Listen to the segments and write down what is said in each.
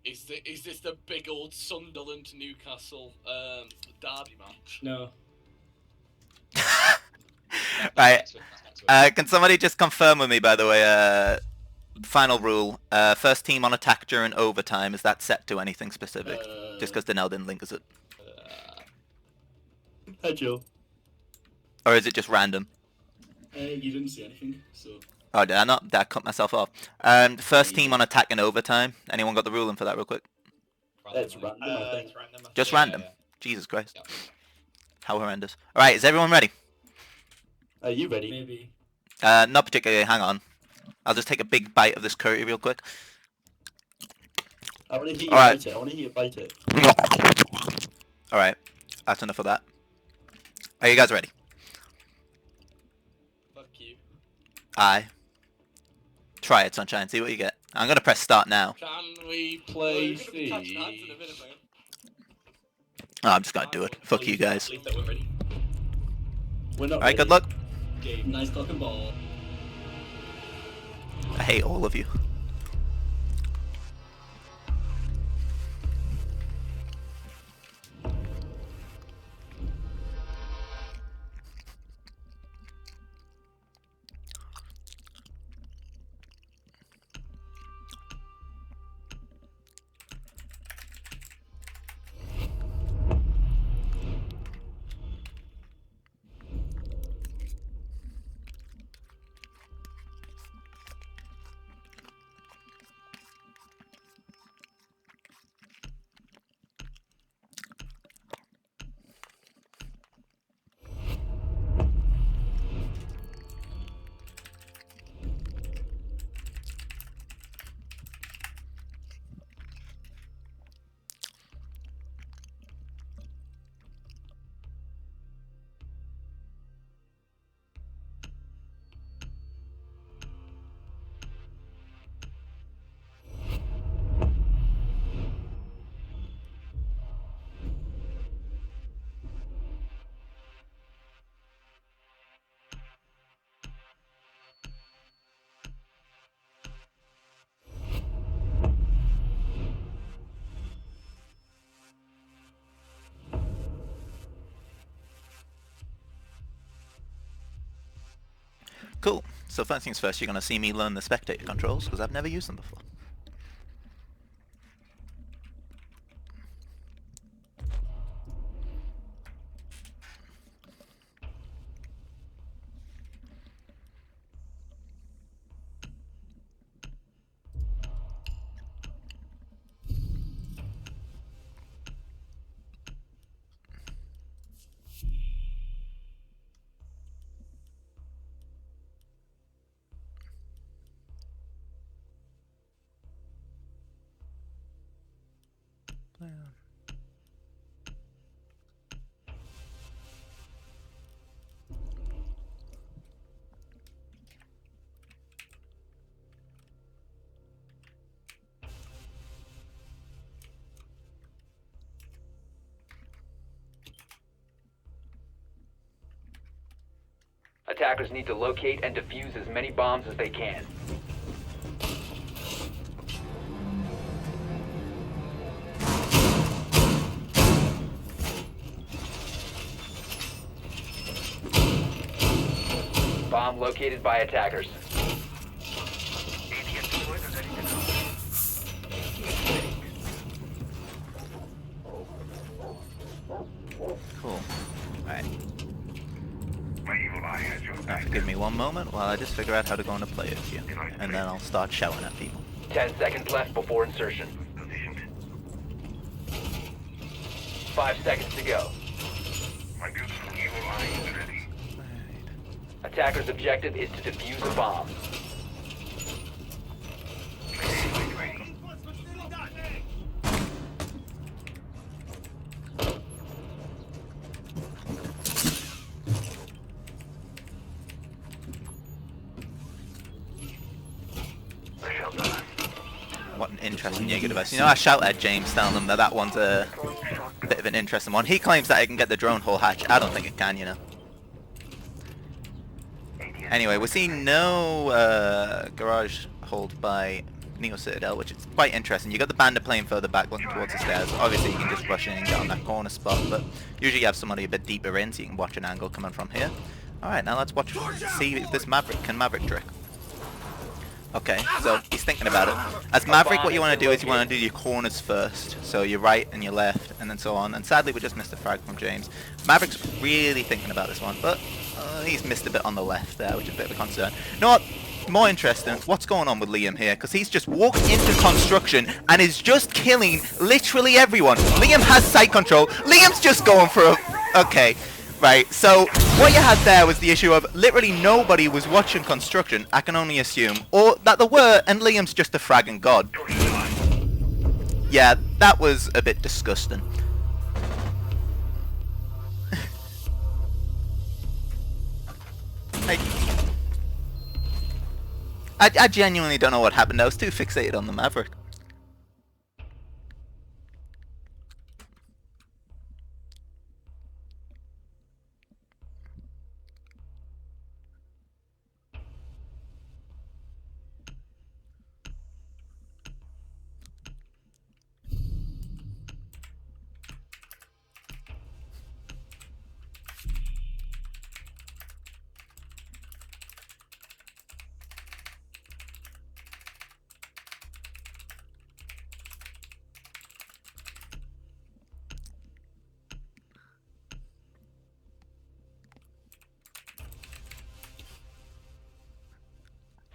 Is this the big old Sunderland Newcastle derby match? No. Right. Can somebody just confirm with me, by the way, final rule, first team on attack during overtime, is that set to anything specific? Just because Danelle didn't link us it. Hi, Joe. Or is it just random? You didn't see anything, so... Oh, did I not? Did I cut myself off? First team on attack in overtime. Anyone got the ruling for that real quick? It's random, I think. Just random? Yeah. Jesus Christ. Yeah. How horrendous. Alright, is everyone ready? Are you ready? Maybe. Not particularly, hang on. I'll just take a big bite of this curry real quick. I want to hear you bite it. I want to hear you bite it. Alright, that's enough of that. Are you guys ready? Fuck you. Aye. Try it, Sunshine, see what you get. I'm gonna press start now. Can we play the... Oh, I'm just gonna do it. Fuck you guys. We're not Alright, good luck. Okay, nice talking ball. I hate all of you. Cool. So first things first, you're going to see me learn the spectator controls, because I've never used them before. Attackers need to locate and defuse as many bombs as they can. Bomb located by attackers. Cool. Alright. Now give me one moment while I just figure out how to go into player queue, and then I'll start shouting at people. 10 seconds left before insertion. 5 seconds to go. Attacker's objective is to defuse a bomb. What an interesting Jaeger device. You know, I shout at James telling them that that one's a bit of an interesting one. He claims that it can get the drone hole hatch. I don't think it can, you know. Anyway, we're seeing no garage hold by Neo Citadel, which is quite interesting. You got the bandit playing further back, looking towards the stairs. Obviously, you can just rush in and get on that corner spot, but usually you have somebody a bit deeper in, so you can watch an angle coming from here. Alright, now let's see if this Maverick can Maverick trick. Okay, so he's thinking about it. As Maverick, what you want to do is you want to do your corners first. So your right and your left, and then so on. And sadly, we just missed a frag from James. Maverick's really thinking about this one, but he's missed a bit on the left there, which is a bit of a concern. You know what? More interesting, what's going on with Liam here? Because he's just walked into construction and is just killing literally everyone. Liam has site control. Liam's just going for a... Okay. Right, so what you had there was the issue of literally nobody was watching construction, I can only assume, or that there were, and Liam's just a fragging god. Yeah, that was a bit disgusting. I genuinely don't know what happened. I was too fixated on the Maverick.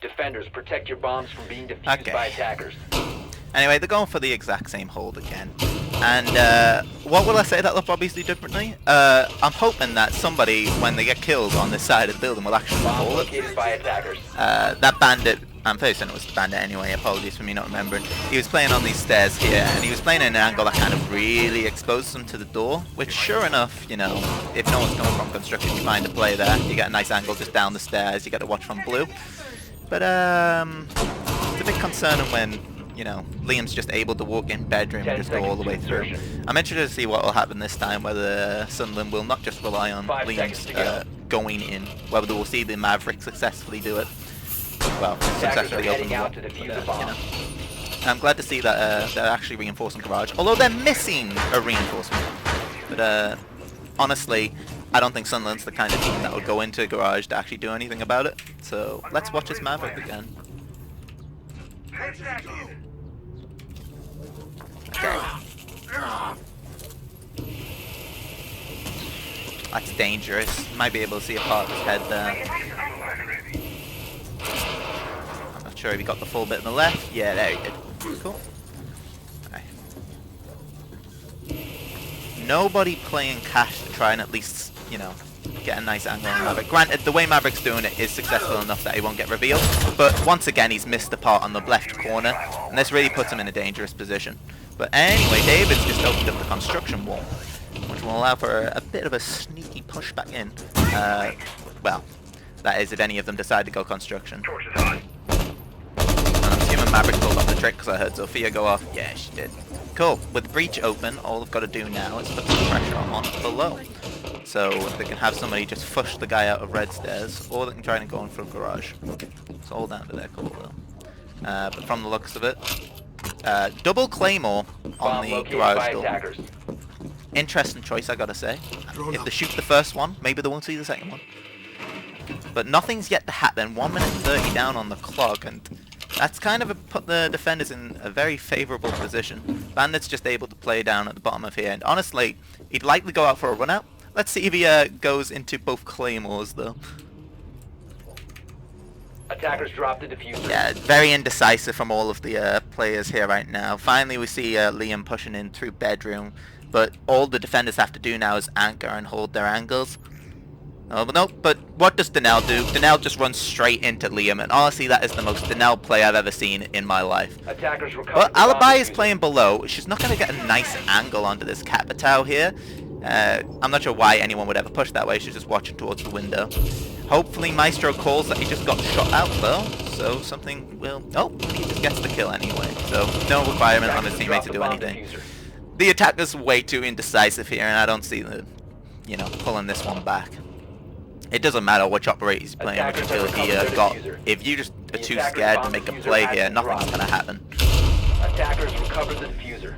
Defenders, protect your bombs from being defused by attackers. Anyway, they're going for the exact same hold again. And what will I say that they'll probably do differently? I'm hoping that somebody, when they get killed on this side of the building, will actually hold it. By attackers. That bandit, I'm fairly certain it was the bandit anyway, apologies for me not remembering. He was playing on these stairs here, and he was playing in an angle that kind of really exposed him to the door, which sure enough, you know, if no one's coming from construction, you find a play there, you get a nice angle just down the stairs, you get to watch from blue. But it's a bit concerning when, you know, Liam's just able to walk in bedroom and just go all the way through. I'm interested to see what will happen this time, whether Sunderland will not just rely on Liam's going in, whether we'll see the Maverick successfully do it. Well, successfully open the door. You know. I'm glad to see that they're actually reinforcing Garage, although they're missing a reinforcement. But honestly, I don't think Sunderland's the kind of team that would go into Garage to actually do anything about it. So let's watch this Maverick again. Okay. That's dangerous. Might be able to see a part of his head there. I'm not sure if he got the full bit on the left. Yeah, there he did. Cool. Okay. Nobody playing cash to try and at least, you know, get a nice angle on Maverick. Granted, the way Maverick's doing it is successful enough that he won't get revealed, but once again he's missed the part on the left corner, and this really puts him in a dangerous position. But anyway, David's just opened up the construction wall, which will allow for a bit of a sneaky push back in. Well, that is if any of them decide to go construction. And I'm assuming Maverick pulled off the trick because I heard Sophia go off. Yeah, she did. Cool. With breach open, all they've got to do now is put some pressure on below. So they can have somebody just fush the guy out of red stairs, or they can try and go in for a garage. It's all down to their call though. But from the looks of it, double claymore on the garage door. Interesting choice, I gotta say. If they shoot the first one, maybe they won't see the second one. But nothing's yet to happen. 1 minute 30 down on the clock, and that's kind of put the defenders in a very favourable position. Bandit's just able to play down at the bottom of here, and honestly, he'd likely go out for a run out. Let's see if he goes into both claymores though. Attackers drop the diffuser. Yeah, very indecisive from all of the players here right now. Finally we see Liam pushing in through bedroom, but all the defenders have to do now is anchor and hold their angles. Oh, but no, but what does Danelle do? Danelle just runs straight into Liam, and honestly that is the most Danelle play I've ever seen in my life. Attackers recover. But Alibi is playing below. She's not going to get a nice angle onto this Capitao here. I'm not sure why anyone would ever push that way. She's just watching towards the window. Hopefully Maestro calls that he just got shot out though, so something will... Oh, he just gets the kill anyway, so no requirement on his teammate to do anything. The attacker's way too indecisive here, and I don't see the, you know, pulling this one back. It doesn't matter which operator he's playing, which utility he got. If you just are too scared to make a play here, nothing's gonna happen. Attackers recovered the diffuser.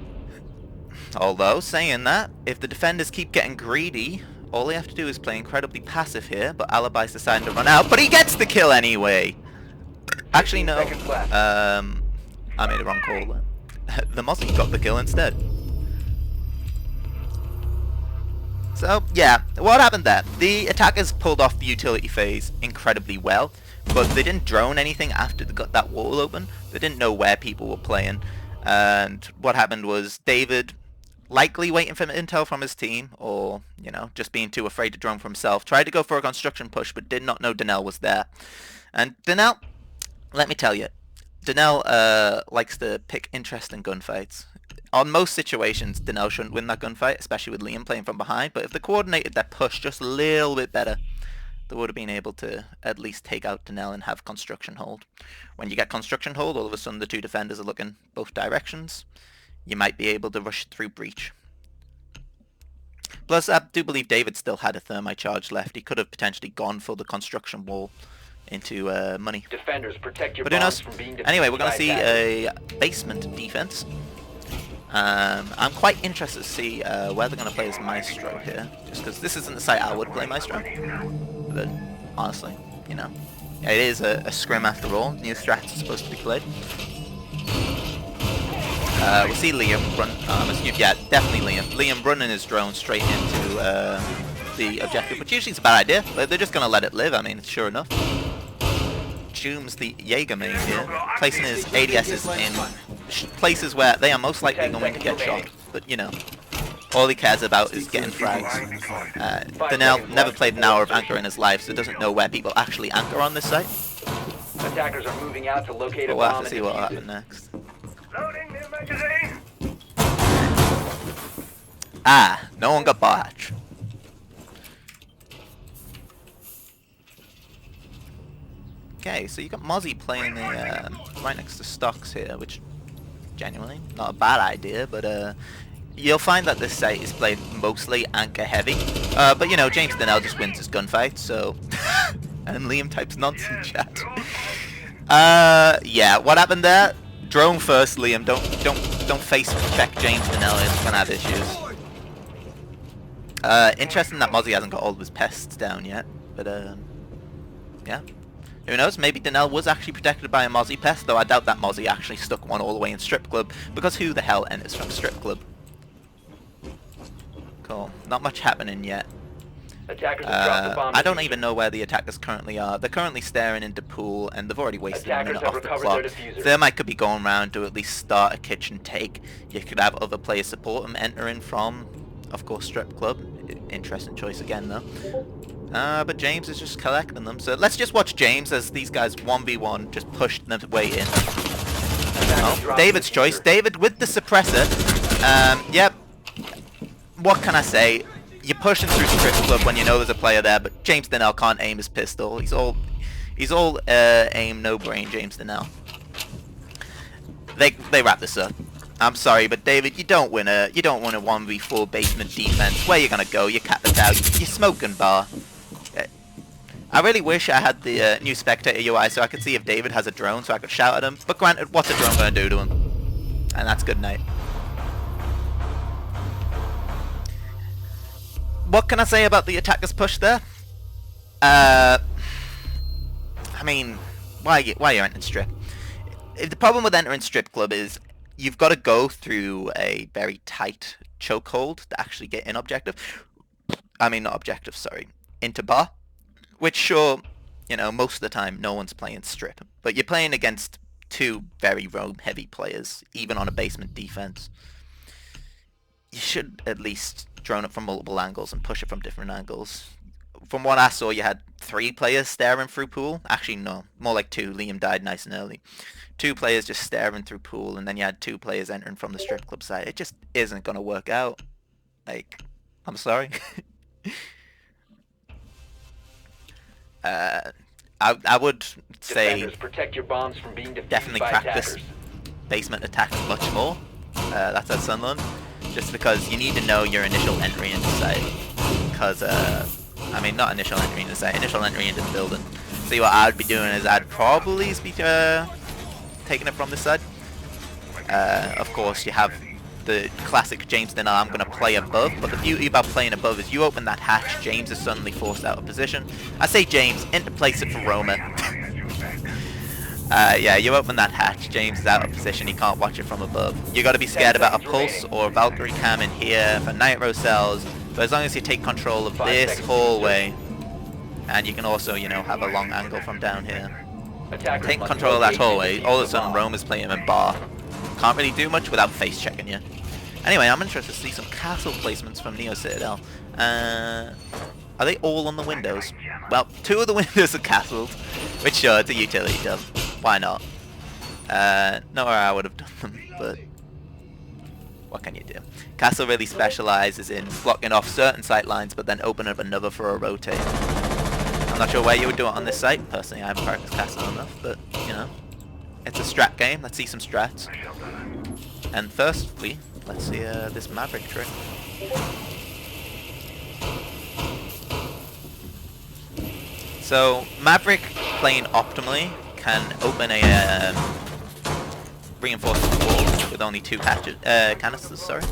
Although, saying that, if the defenders keep getting greedy, all they have to do is play incredibly passive here, but Alibi's deciding to run out, but he gets the kill anyway! Actually, no. I made a wrong call there. The Mozzie got the kill instead. So, yeah, what happened there? The attackers pulled off the utility phase incredibly well, but they didn't drone anything after they got that wall open. They didn't know where people were playing. And what happened was David, likely waiting for intel from his team, or, you know, just being too afraid to drone for himself, tried to go for a construction push, but did not know Donnell was there. And Donnell, let me tell you, Donnell likes to pick interesting gunfights. On most situations, Donnell shouldn't win that gunfight, especially with Liam playing from behind, but if they coordinated their push just a little bit better, they would have been able to at least take out Donnell and have construction hold. When you get construction hold, all of a sudden the two defenders are looking both directions. You might be able to rush through breach. Plus, I do believe David still had a thermite charge left. He could have potentially gone for the construction wall into money. Defenders, protect your but who knows? bombs from being Anyway, we're going to defused see by a basement defense. I'm quite interested to see where they're going to play as Maestro here. Just because this isn't the site I would play Maestro. But honestly, you know, it is a scrim after all. New strats are supposed to be played. We'll see Liam run, yeah, definitely Liam. Liam running his drone straight into the objective, which usually is a bad idea, but they're just going to let it live, I mean, sure enough. Jooms, the Jaeger main here, placing his ADSs in places where they are most likely going to get shot, but you know, all he cares about is getting frags. Donnell never played an hour of Anchor in his life, so doesn't know where people actually anchor on this site. Attackers are moving out to locate a But we'll bomb have to see and what will defuse happen it. next. Loading new magazine. Ah, no one got bar hatch. Okay, so you got Mozzie playing the right next to Stocks here, which genuinely not a bad idea, but you'll find that this site is played mostly anchor heavy. But you know, James Donnell just wins his gunfight, so and Liam types nonsense chat. Yeah, what happened there? Drone first, Liam. Don't face check James Donnell. It's gonna have issues. Interesting that Mozzie hasn't got all of his pests down yet, but yeah. Who knows, maybe Donnell was actually protected by a Mozzie pest, though I doubt that Mozzie actually stuck one all the way in Strip Club, because who the hell enters from Strip Club? Cool. Not much happening yet. Attackers have dropped the bomb. I don't even know where the attackers currently are. They're currently staring into pool, and they've already wasted a minute Attackers have off the recovered clock. their diffuser. Thermite could be going around to at least start a kitchen take. You could have other players support them entering from, of course, Strip Club. Interesting choice again, though. But James is just collecting them. So let's just watch James as these guys 1v1 just push their way in. Oh, David's choice. David with the suppressor. Yep. What can I say? You're pushing through Strip Club when you know there's a player there, but James Donnell can't aim his pistol. He's all aim, no brain, James Donnell. They wrap this up. I'm sorry, but David, you don't win a 1v4 basement defense. Where you gonna go? You cat the towel. You're smoking bar. I really wish I had the new spectator UI so I could see if David has a drone so I could shout at him. But granted, what's a drone gonna do to him? And that's good night. What can I say about the attacker's push there? I mean, why are you entering Strip? The problem with entering Strip Club is you've got to go through a very tight chokehold to actually get in objective. I mean, not objective, sorry. Into bar. Which, sure, you know, most of the time no one's playing Strip. But you're playing against two very roam-heavy players, even on a basement defense. You should at least drone it from multiple angles and push it from different angles. From what I saw, you had 3 players staring through pool. Actually, no. More like 2. Liam died nice and early. 2 players just staring through pool, and then you had 2 players entering from the Strip Club side. It just isn't going to work out. Like, I'm sorry. I would say protect your bombs from being defused definitely by practice attackers. basement attacks much more. That's at Sunderland. Just because you need to know your initial entry into site. Because I mean, not initial entry into the site, initial entry into the building. See, what I'd be doing is I'd probably be taking it from this side. Of course, you have the classic James Denell, I'm going to play above, but the beauty about playing above is you open that hatch, James is suddenly forced out of position. I say James, interplace it for Roma. Yeah, you open that hatch, James is out of position, he can't watch it from above. You got to be scared about a pulse or a Valkyrie cam in here for nitro cells, but as long as you take control of this hallway, and you can also, you know, have a long angle from down here. Take control of that hallway, all of a sudden Roma's playing in bar. Can't really do much without face checking you. Anyway, I'm interested to see some castle placements from Neo Citadel. Are they all on the windows? Well, 2 of the windows are castled, which sure, it's a utility job. Why not? Not where I would have done them, but what can you do? Castle really specialises in blocking off certain sight lines, but then open up another for a rotate. I'm not sure where you would do it on this site. Personally, I haven't practiced Castle enough, but, you know, it's a strat game. Let's see some strats. And firstly, let's see this Maverick trick. So, Maverick playing optimally can open a reinforced wall with only 2 canisters, sorry.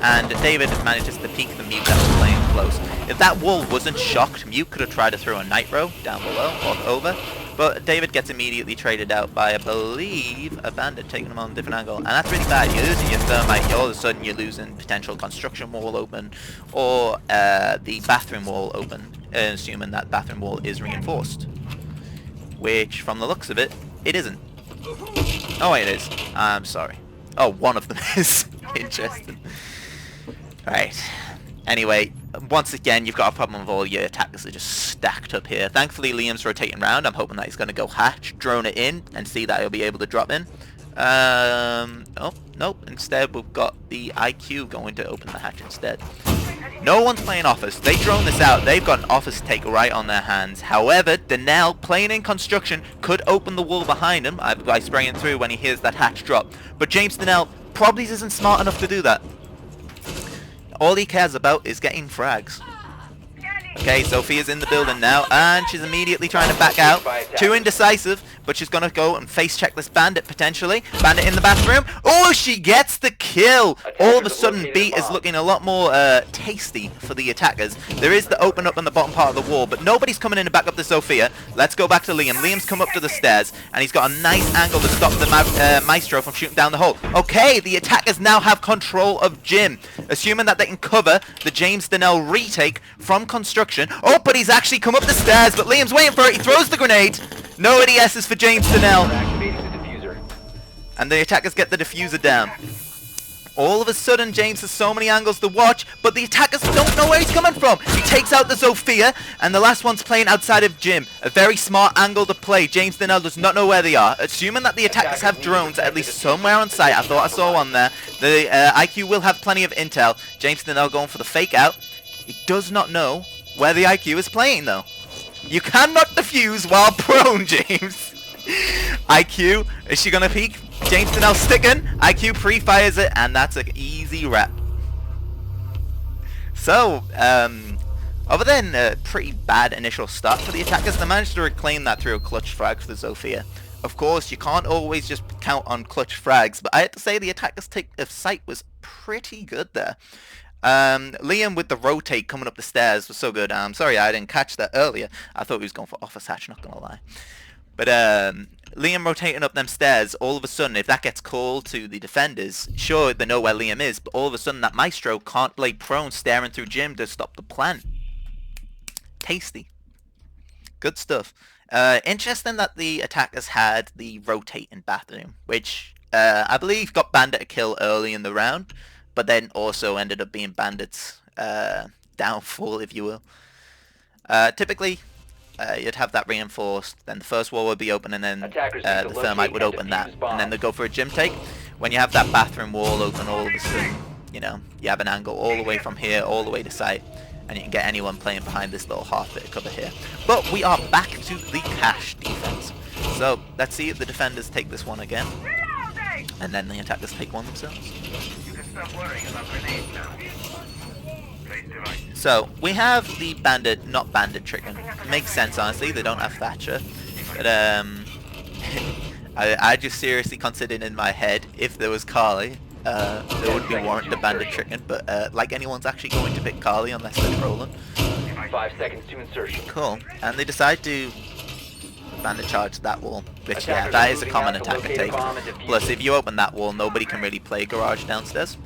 And David manages to peek the Mute that was playing close. If that wall wasn't shocked, Mute could have tried to throw a Nitro down below or over, but David gets immediately traded out by, I believe, a Bandit taking him on a different angle. And that's really bad. You're losing your Thermite, all of a sudden you're losing potential construction wall open, or the bathroom wall open, assuming that bathroom wall is reinforced. Which, from the looks of it, it isn't. Oh wait, it is. I'm sorry. Oh, one of them is. Interesting. Right. Anyway, once again, you've got a problem with all your attackers are just stacked up here. Thankfully, Liam's rotating around. I'm hoping that he's going to go hatch, drone it in, and see that he'll be able to drop in. Oh, nope. Instead, we've got the IQ going to open the hatch instead. No one's playing office. They drone this out. They've got an office take right on their hands. However, Denell, playing in construction, could open the wall behind him by spraying through when he hears that hatch drop. But James Denell probably isn't smart enough to do that. All he cares about is getting frags. Okay, Sophia's in the building now, and she's immediately trying to back out. Too indecisive, but she's going to go and face check this Bandit, potentially. Bandit in the bathroom. Oh, she gets the kill! All of a sudden, beat is looking a lot more tasty for the attackers. There is the open up on the bottom part of the wall, but nobody's coming in to back up the Sophia. Let's go back to Liam. Liam's come up to the stairs, and he's got a nice angle to stop the Maestro from shooting down the hole. Okay, the attackers now have control of Jim, assuming that they can cover the James Denell retake from construction. Oh, but he's actually come up the stairs, but Liam's waiting for it. He throws the grenade. No ADSs for James Denell. And the attackers get the diffuser down. All of a sudden, James has so many angles to watch, but the attackers don't know where he's coming from. He takes out the Sophia, and the last one's playing outside of Jim. A very smart angle to play. James Denell does not know where they are. Assuming that the attackers have drones at least somewhere on site. I thought I saw one there. The IQ will have plenty of intel. James Denell going for the fake out. He does not know where the IQ is playing, though. You cannot defuse while prone, James. IQ, is she going to peek? James Denell sticking. IQ pre-fires it, and that's an easy wrap. So, other than a pretty bad initial start for the attackers, they managed to reclaim that through a clutch frag for the Zofia. Of course, you can't always just count on clutch frags, but I have to say the attackers' take of sight was pretty good there. Liam with the rotate coming up the stairs was so good. I'm sorry I didn't catch that earlier. I thought he was going for office hatch, not gonna lie. But Liam rotating up them stairs, all of a sudden, if that gets called to the defenders, sure, they know where Liam is, but all of a sudden that Maestro can't lay prone staring through Jim to stop the plant. Tasty. Good stuff. Interesting that the attackers had the rotate in bathroom, which I believe got Bandit a kill early in the round, but then also ended up being Bandit's downfall, if you will. Typically, you'd have that reinforced, then the first wall would be open, and then the Thermite would open that, and then they'd go for a Gym take. When you have that bathroom wall open, all of a sudden, you know, you have an angle all the way from here, all the way to site, and you can get anyone playing behind this little half bit of cover here. But we are back to the cash defense. So, let's see if the defenders take this one again, and then the attackers take one themselves. You can stop worrying about grenades now. So, we have the bandit, not bandit chicken. Makes sense, honestly, they don't have Thatcher. But, I just seriously considered in my head, if there was Carly, there would be warrant the bandit chicken, but, like anyone's actually going to pick Carly unless they're trolling. 5 seconds to insertion. Cool. And they decide to bandit charge that wall, which, yeah, that is a common attack to take. Plus, if you open that wall, nobody can really play garage downstairs.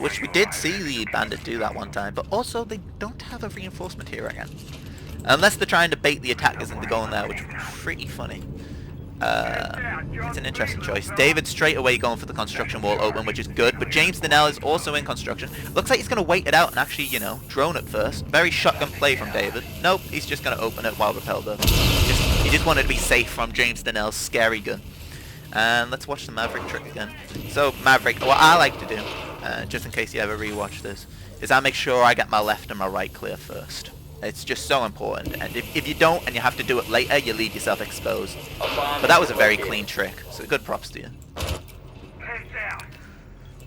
Which we did see the bandit do that one time, but also they don't have a reinforcement here again. Unless they're trying to bait the attackers into going there, which would be pretty funny. It's an interesting choice. David straight away going for the construction wall open, which is good, but James Donnell is also in construction. Looks like he's going to wait it out and actually, you know, drone it first. Very shotgun play from David. Nope, he's just going to open it while repelled though. He just wanted to be safe from James Donnell's scary gun. And let's watch the Maverick trick again. So, Maverick, what I like to do, just in case you ever rewatch this, is I make sure I get my left and my right clear first. It's just so important, and if you don't and you have to do it later, you leave yourself exposed. But that was a very clean trick, so good props to you.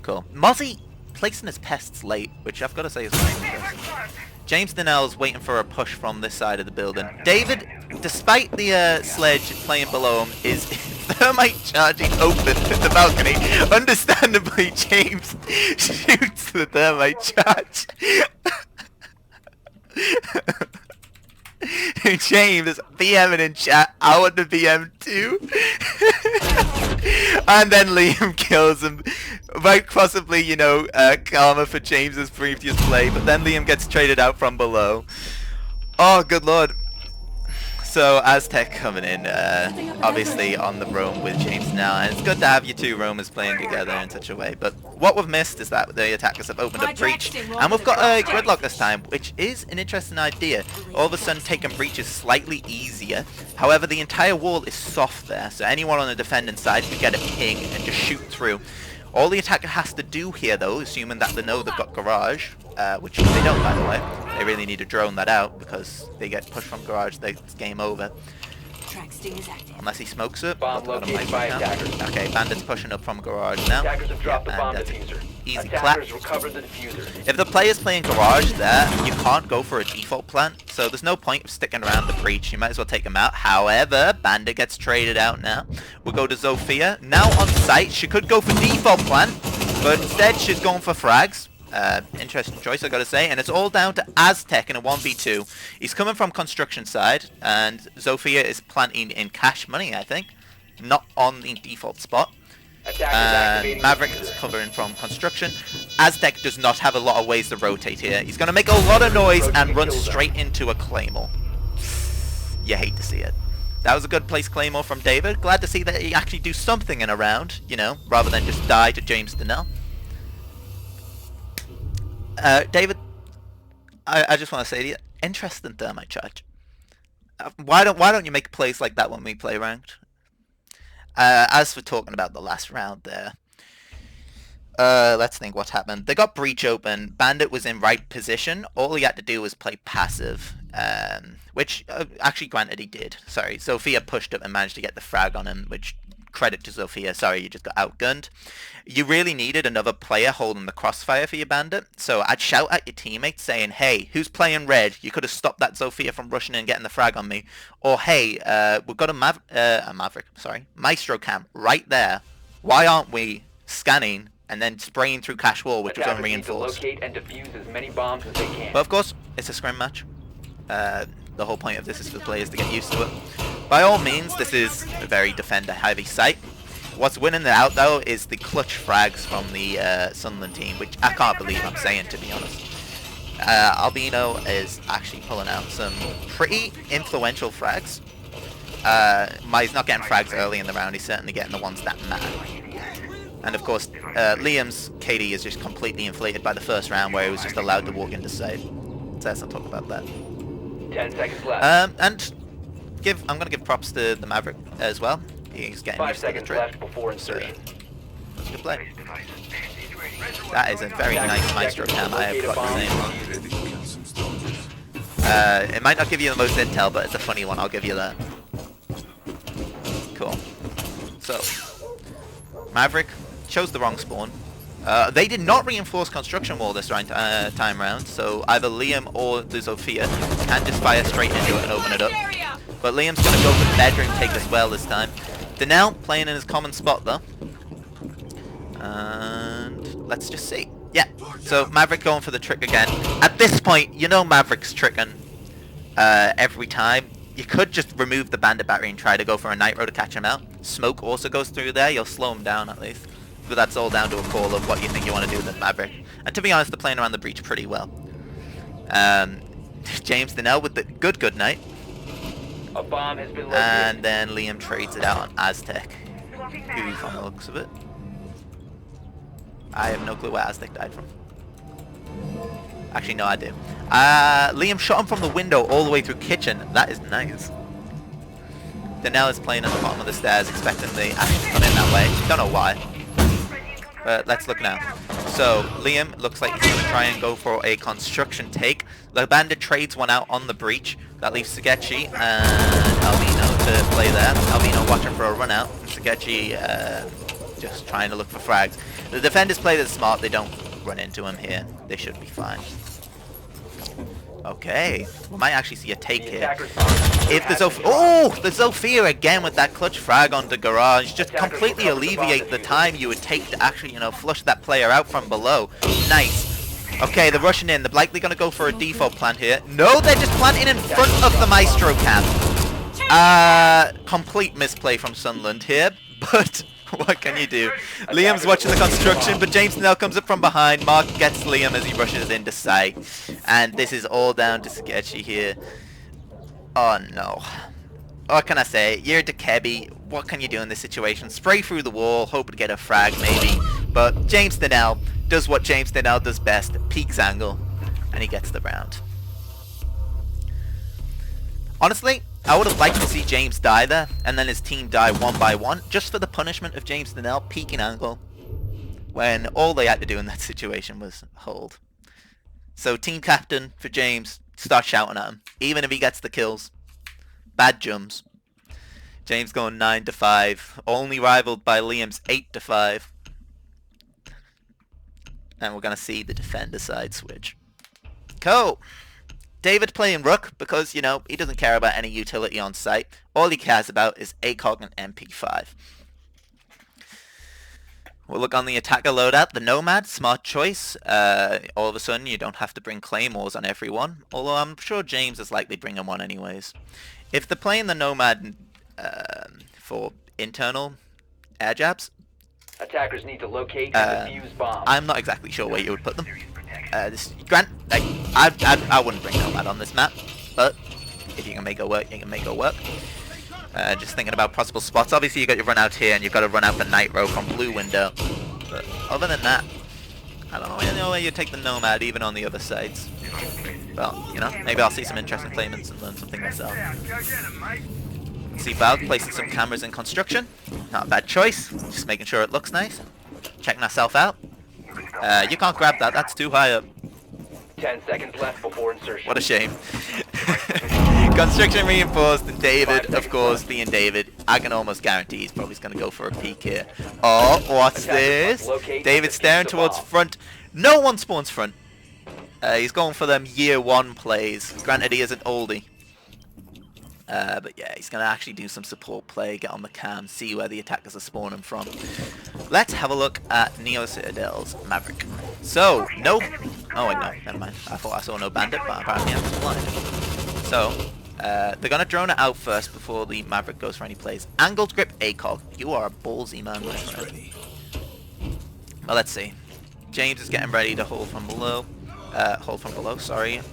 Cool. Mozzie placing his pests late, which I've got to say is very impressive. James Donnell's waiting for a push from this side of the building. David, despite the sledge playing below him, is thermite charging open at the balcony. Understandably, James shoots the thermite charge. James BMing in chat, I want the BM too. And then Liam kills him. Might possibly, you know, karma for James's previous play, but then Liam gets traded out from below. Oh, good lord. So, Aztec coming in, obviously on the roam with James now, and it's good to have you two roamers playing together in such a way, but what we've missed is that the attackers have opened up breach, and we've got a gridlock this time, which is an interesting idea. All of a sudden taking breach is slightly easier, however the entire wall is soft there, so anyone on the defending side can get a ping and just shoot through. All the attacker has to do here though, assuming that they know they've got garage, which they don't by the way, they really need to drone that out because they get pushed from garage, it's game over. Unless he smokes it. Bomb located by attackers. Okay, bandits pushing up from garage now. Attackers have dropped the bomb diffuser. Easy clap. Attackers recovered the diffuser. If the player's playing garage there, you can't go for a default plant, so there's no point of sticking around the breach. You might as well take them out. However, bandit gets traded out now. We'll go to Zofia. Now on site, she could go for default plant, but instead she's going for frags. Interesting choice, I gotta say, and it's all down to Aztec in a 1v2. He's coming from construction side, and Zofia is planting in cash money, I think, not on the default spot. And Maverick is covering from construction. Aztec does not have a lot of ways to rotate here. He's gonna make a lot of noise and run straight into a Claymore. You hate to see it. That was a good place Claymore from David. Glad to see that he actually do something in a round, you know, rather than just die to James Donnell. David, I just want to say to you, interesting thermite charge. Why don't you make plays like that when we play ranked? As for talking about the last round there, let's think what happened. They got breach open. Bandit was in right position. All he had to do was play passive, which actually granted he did. Sorry, Zofia pushed up and managed to get the frag on him, which credit to Zofia. Sorry, you just got outgunned. You really needed another player holding the crossfire for your bandit, so I'd shout at your teammates saying, hey, who's playing red? You could have stopped that Zofia from rushing in and getting the frag on me. Or, hey, we've got a Maestro cam right there. Why aren't we scanning and then spraying through cash wall, which was unreinforced? Locate and defuse as many bombs as they can. But of course, it's a scrim match. The whole point of this is for players to get used to it. By all means, this is a very defender-heavy site. What's winning it out, though, is the clutch frags from the Sunderland team, which I can't believe I'm saying, to be honest. Albino is actually pulling out some pretty influential frags. He's not getting frags early in the round, he's certainly getting the ones that matter. And of course, Liam's KD is just completely inflated by the first round, where he was just allowed to walk into save. So let's not talk about that. 10 seconds left. And I'm going to give props to the Maverick as well. He's getting 5 used to the seconds trip. left before insertion. Good play. That is a very nice Maestro cam, I have got to say. It might not give you the most intel, but it's a funny one, I'll give you that. Cool. So, Maverick chose the wrong spawn. They did not reinforce construction wall this time round, so either Liam or the Zofia can just fire straight into it and open it up. But Liam's going to go for the bedroom take as well this time. Denell playing in his common spot though. And let's just see. Yeah, so Maverick going for the trick again. At this point, you know Maverick's tricking every time. You could just remove the bandit battery and try to go for a nitro to catch him out. Smoke also goes through there, you'll slow him down at least. But that's all down to a call of what you think you want to do with Maverick. And to be honest, they're playing around the breach pretty well. James Denell with the good night. A bomb has been located. And then Liam trades it out on Aztec. Who from the looks of it. I have no clue where Aztec died from. Actually, no, I do. Liam shot him from the window all the way through kitchen. That is nice. Denell is playing at the bottom of the stairs, expecting the action to come in that way. Don't know why. But let's look now. So, Liam looks like he's going to try and go for a construction take. The bandit trades one out on the breach. That leaves Sagechi and Albino to play there. Albino watching for a run out. Sagechi just trying to look for frags. The defenders play this smart. They don't run into him here. They should be fine. Okay, we might actually see a take here. If the the Zofia again with that clutch frag on the garage, just completely alleviate the time you would take to actually, flush that player out from below. Nice. Okay, they're rushing in. They're likely going to go for a default plant here. No, they're just planting in front of the Maestro camp. Complete misplay from Sunderland here, but what can you do? Liam's watching the construction, but James now comes up from behind. Mark gets Liam as he rushes into sight. And this is all down to Sketchy here. Oh no. What can I say? You're Dekebi. What can you do in this situation? Spray through the wall, hope to get a frag maybe. But James Denell does what James Denell does best. Peaks angle. And he gets the round. Honestly, I would have liked to see James die there, and then his team die one by one, just for the punishment of James Denell peeking angle, when all they had to do in that situation was hold. So team captain for James, start shouting at him, even if he gets the kills. Bad jumps. James going 9-5, only rivaled by Liam's 8-5. And we're going to see the defender side switch. Cool. David playing Rook because, he doesn't care about any utility on site. All he cares about is ACOG and MP5. We'll look on the attacker loadout. The Nomad, smart choice. All of a sudden, you don't have to bring Claymores on everyone. Although I'm sure James is likely bringing one anyways. If they're playing the Nomad for internal air jabs, attackers need to locate and defuse bombs. I'm not exactly sure where you would put them. Grant, I wouldn't bring Nomad on this map, but if you can make it work, you can make it work. Just thinking about possible spots. Obviously, you got your run out here, and you've got to run out the Nitro from blue window. But other than that, I don't know where you take the Nomad, even on the other sides. Well, maybe I'll see some interesting claimants and learn something myself. See Valk placing some cameras in construction. Not a bad choice. Just making sure it looks nice. Checking ourselves out. You can't grab that. That's too high up. 10 seconds left before insertion. What a shame. Construction reinforced, and David, of course, being David, I can almost guarantee he's probably going to go for a peek here. Oh, what's this? David staring towards front. No one spawns front. He's going for them year one plays. Granted, he is an oldie. But yeah, he's going to actually do some support play, get on the cam, see where the attackers are spawning from. Let's have a look at Neo Citadel's Maverick. So, no... Oh wait, no, never mind. I thought I saw no bandit, but apparently I'm blind. So, they're going to drone it out first before the Maverick goes for any plays. Angled grip ACOG. You are a ballsy man, my friend. Well, let's see. James is getting ready to hold from below.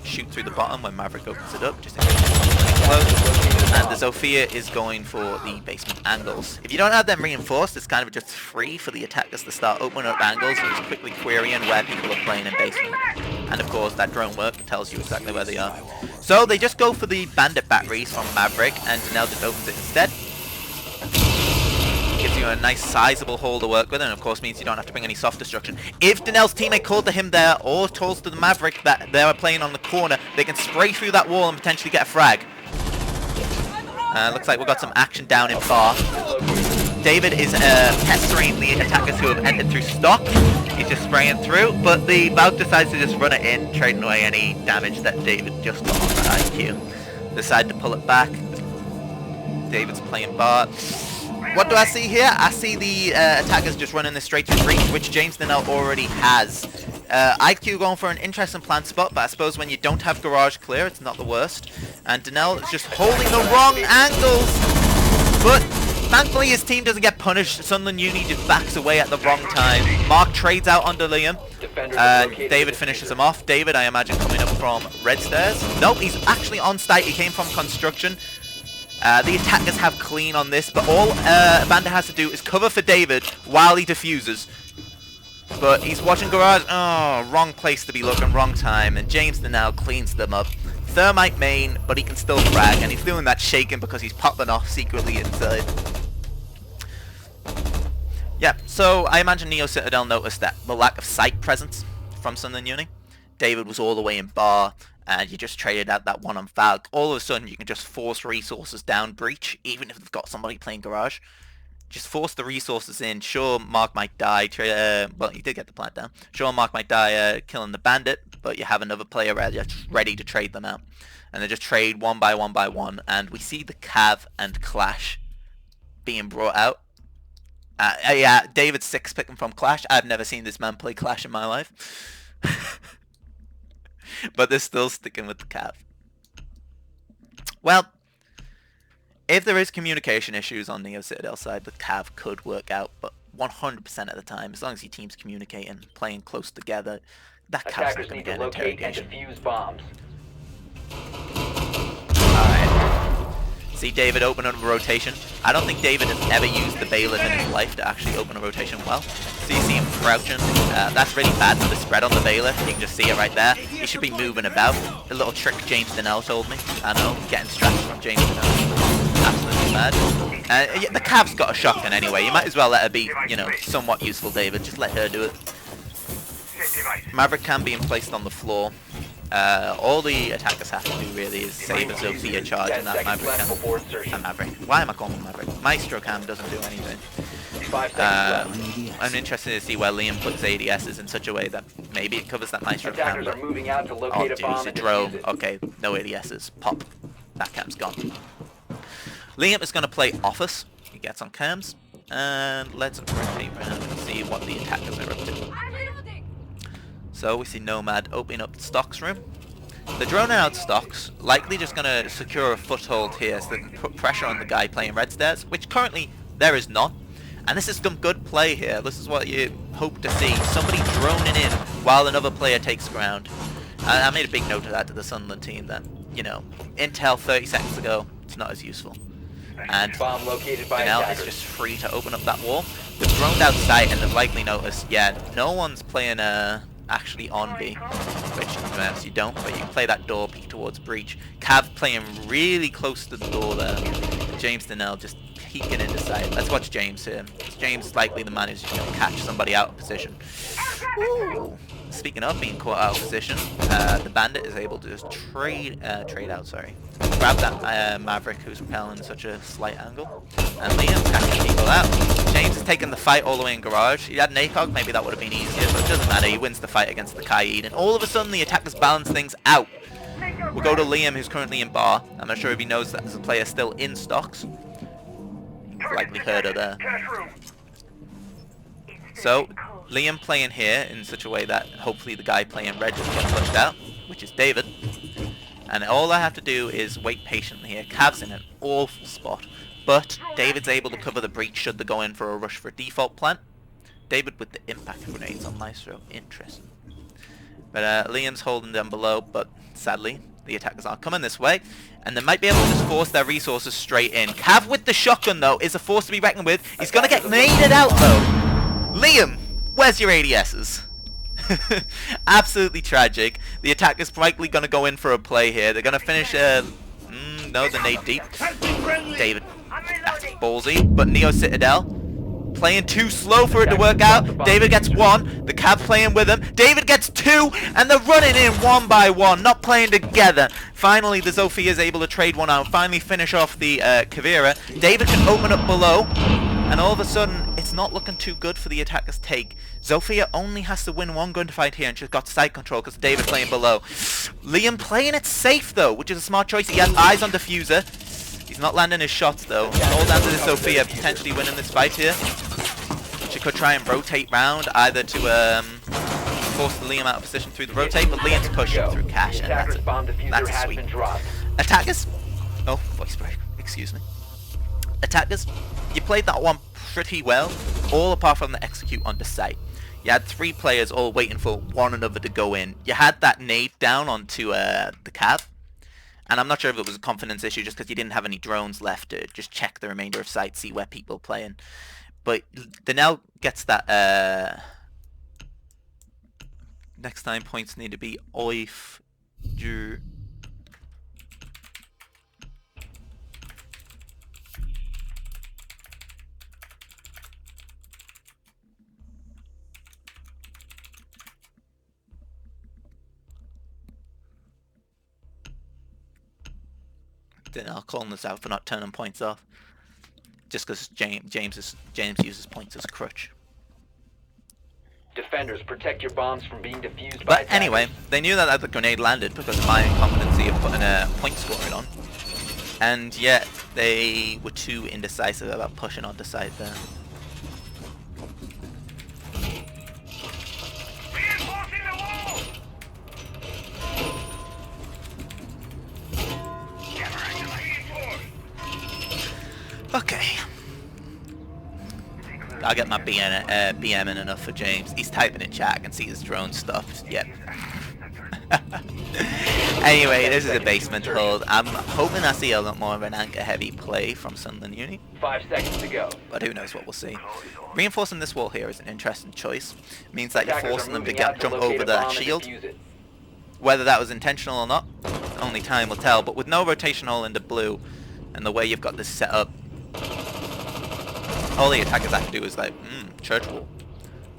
Shoot through the bottom when Maverick opens it up, just in case close. And the Zofia is going for the basement angles. If you don't have them reinforced, it's kind of just free for the attackers to start opening up angles and just quickly querying where people are playing in basement. And of course, that drone work tells you exactly where they are. So they just go for the bandit batteries from Maverick, and Denell just opens it instead. Gives you a nice sizable hole to work with, and of course means you don't have to bring any soft destruction. If Denell's teammate called to him there, or calls to the Maverick that they are playing on the corner, they can spray through that wall and potentially get a frag. Looks like we've got some action down in bar. David is pestering the attackers who have entered through stock. He's just spraying through, but the Valk decides to just run it in, trading away any damage that David just got on the IQ. Decide to pull it back. David's playing bar. What do I see here? I see the attackers just running this straight through breach, which James Donnell already has. IQ going for an interesting plant spot, but I suppose when you don't have garage clear, it's not the worst. And Donnell is just holding the wrong angles, but thankfully his team doesn't get punished. Sunderland Uni just backs away at the wrong time. Mark trades out onto Liam. David finishes him off. David, I imagine, coming up from red stairs. Nope, he's actually on site. He came from construction. The attackers have clean on this, but all Bandit has to do is cover for David while he defuses. But he's watching garage. Oh, wrong place to be looking, wrong time. And James now cleans them up. Thermite main, but he can still frag, and he's doing that shaking because he's popping off secretly inside. Yeah, so I imagine Neo Citadel noticed that the lack of site presence from Sunderland Uni. David was all the way in bar, and you just traded out that one on Valk. All of a sudden, you can just force resources down breach, even if they've got somebody playing garage. Just force the resources in. Sure, Mark might die. Well, he did get the plant down. Sure, Mark might die killing the bandit, but you have another player ready to trade them out. And they just trade one by one, and we see the Cav and Clash being brought out. Yeah, David's 6-picking from Clash. I've never seen this man play Clash in my life. But they're still sticking with the Cav. Well, if there is communication issues on Neo Citadel side, the Cav could work out, but 100% of the time, as long as your team's communicating, playing close together, that Cav's not going to get an interrogation. Defuse bombs. Alright. See David open up a rotation. I don't think David has ever used the bailiff in his life to actually open a rotation well. So you see him crouching. That's really bad for the spread on the bailiff. You can just see it right there. He should be moving about. A little trick James Donnell told me. I know, getting strats from James Donnell. Absolutely mad. Yeah, the Cav's got a shotgun anyway. You might as well let her be, you know, somewhat useful, David. Just let her do it. Maverick can be placed on the floor. All the attackers have to do really is save a Zofia charge, and that Maverick can... Maverick. Why am I calling him Maverick? Maestro Cam doesn't do anything. I'm interested to see where Liam puts ADSs in such a way that maybe it covers that Maestro Cam. But... oh, dude, he's a drone. Okay, no ADSs. Pop. That cam's gone. Liam is going to play Office. He gets on cams. And let's rotate around and see what the attackers are up to. So we see Nomad opening up the stocks room. They're droning out stocks, likely just going to secure a foothold here so they can put pressure on the guy playing red stairs, which currently there is none. And this is some good play here. This is what you hope to see. Somebody droning in while another player takes ground. I made a big note of that to the Sunderland team that, you know, intel 30 seconds ago, it's not as useful. And Donnell is just free to open up that wall. They've droned out sight and they've likely noticed, yeah, no one's playing actually on B, which unless you don't, but you can play that door, peek towards breach. Cav playing really close to the door there. James Donnell just peeking into sight. Let's watch James here. James is likely the man who's just going to catch somebody out of position. Ooh. Speaking of being caught out of position, the bandit is able to just trade out, sorry. Grab that Maverick who's repelling such a slight angle. And Liam's catching people out. James is taking the fight all the way in garage. He had an ACOG, maybe that would have been easier, but it doesn't matter. He wins the fight against the Kaid. And all of a sudden the attackers balance things out. We'll go to Liam, who's currently in bar. I'm not sure if he knows that there's a player still in stocks. You've likely heard of there. So, Liam playing here in such a way that hopefully the guy playing red just gets pushed out, which is David. And all I have to do is wait patiently here. Cav's in an awful spot, but David's able to cover the breach should they go in for a rush for a default plant. David with the impact grenades on Maestro. Interesting. But Liam's holding them below, but sadly, the attackers aren't coming this way. And they might be able to just force their resources straight in. Cav with the shotgun, though, is a force to be reckoned with. He's going to get naded out, though. Liam, where's your ADSs? Absolutely tragic. The attacker's likely going to go in for a play here. They're going to finish... no, the nade deep. David, that's ballsy. But Neo Citadel playing too slow for it to work out. David gets one. The Cav playing with him. David gets two. And they're running in one by one. Not playing together. Finally, the Zofia is able to trade one out. Finally finish off the Kavira. David can open up below. And all of a sudden, it's not looking too good for the attackers' take. Zofia only has to win one gunfight here, and she's got side control because David playing below. Liam playing it safe, though, which is a smart choice. He has eyes on Diffuser. He's not landing his shots, though. All down to the Zofia potentially winning this fight here. She could try and rotate round, either to force the Liam out of position through the rotate, but Liam's pushing through Cash, and that's a sweep. Attackers? Oh, voice break. Excuse me. Attackers, you played that one pretty well, all apart from the execute on the site. You had 3 players all waiting for one another to go in. You had that nade down onto the cab, and I'm not sure if it was a confidence issue just because you didn't have any drones left to just check the remainder of site, see where people are playing. But Danelle gets that, next time points need to be oif, du. I'll call this out for not turning points off, just because James uses points as a crutch. Defenders, protect your bombs from being defused by But attackers. anyway, they knew that the grenade landed because of my incompetency of putting a point scoring on, and yet they were too indecisive about pushing onto site there. Reinforcing the wall! Gathering the reinforced! Okay. I'll get my BM in enough for James. He's typing in chat. I can see his drone stuff. Yep. Anyway, this is a basement hold. I'm hoping I see a lot more of an anchor-heavy play from Sunderland Uni. 5 seconds to go. But who knows what we'll see. Reinforcing this wall here is an interesting choice. It means that you're Attackers forcing are them to moving out to jump locate over a the bomb and shield. defuse it. Whether that was intentional or not, only time will tell. But with no rotation hole in the blue, and the way you've got this set up, all the attackers have to do is like, church wall,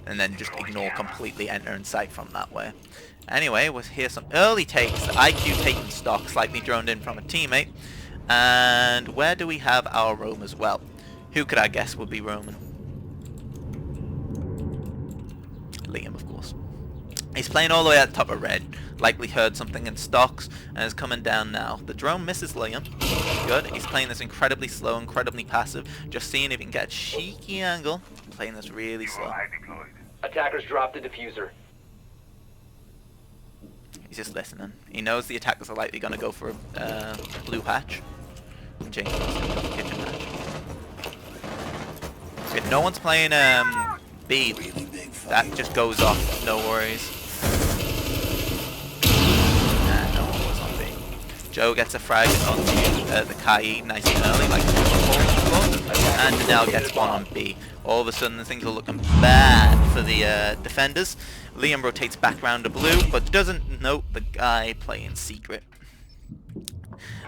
and then just ignore completely entering sight from that way. Anyway, we'll hear some early takes. IQ taking stock, slightly droned in from a teammate. And where do we have our roam as well? Who could I guess would be roaming? Liam, of course. He's playing all the way at the top of red. Likely heard something in stocks and is coming down now. The drone misses Liam. Good. He's playing this incredibly slow, incredibly passive. Just seeing if he can get a cheeky angle. Playing this really slow. Attackers drop the diffuser. He's just listening. He knows the attackers are likely going to go for a blue hatch. And James wants to go for kitchen hatch. If no one's playing B, that just goes off. No worries. No one was on B. Joe gets a frag onto the Kai nice and early, like and Danelle gets one on B. All of a sudden things are looking bad for the defenders. Liam rotates back round to blue, but doesn't note the guy playing secret.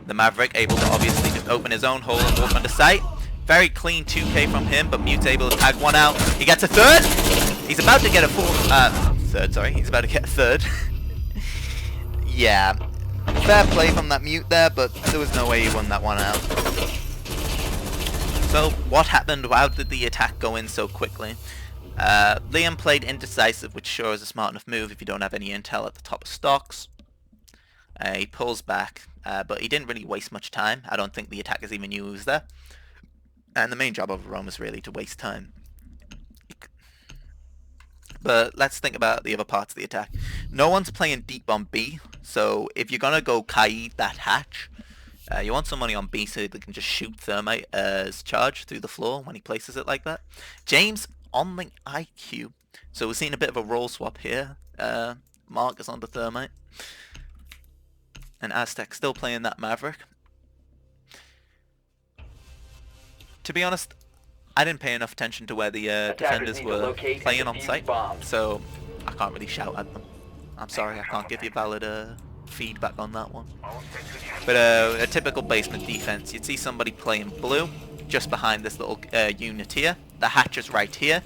The Maverick able to obviously just open his own hole and walk onto site. Very clean 2k from him, but Mute's able to tag one out. He gets a third! He's about to get a third, sorry. He's about to get a third. Yeah. Fair play from that Mute there, but there was no way he won that one out. So, what happened? How did the attack go in so quickly? Liam played indecisive, which sure is a smart enough move if you don't have any intel at the top of stocks. He pulls back, but he didn't really waste much time. I don't think the attackers even knew he was there. And the main job of Rome is really to waste time. But let's think about the other parts of the attack. No one's playing deep on B, so if you're going to go Kaid that hatch, you want somebody on B so they can just shoot Thermite as charge through the floor when he places it like that. James on the IQ, so we're seeing a bit of a role swap here. Mark is on the Thermite. And Aztec still playing that Maverick. To be honest, I didn't pay enough attention to where the defenders were playing on site, so I can't really shout at them. I'm sorry, I can't give you valid feedback on that one. But a typical basement defense, you'd see somebody playing blue just behind this little unit here. The hatch is right here.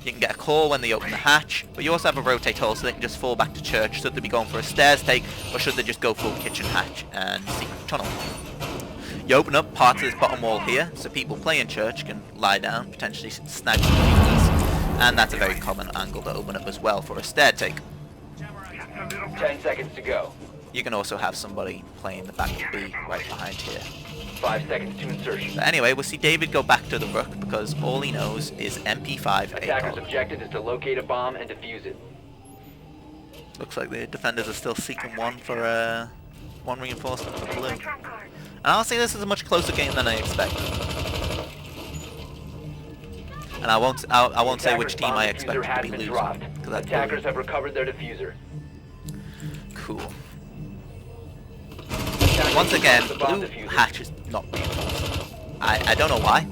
You can get a call when they open the hatch, but you also have a rotate hole so they can just fall back to church. Should they be going for a stairs take, or should they just go full kitchen hatch and secret tunnel? You open up parts of this bottom wall here, so people playing church can lie down, potentially snag some GPs, and that's a very common angle to open up as well for a stair take. 10 seconds to go. You can also have somebody playing the back of B right behind here. 5 seconds to insertion. But anyway, we'll see David go back to the Rook because all he knows is MP5 Attacker's ACOG. objective is to locate a bomb and defuse it. Looks like the defenders are still seeking one for one reinforcement for blue. And I'll say this is a much closer game than I expected. And I won't say which team I expect to be losing. Because Attackers have recovered their diffuser. Cool. Once again, blue hatch is not reinforced. I don't know why.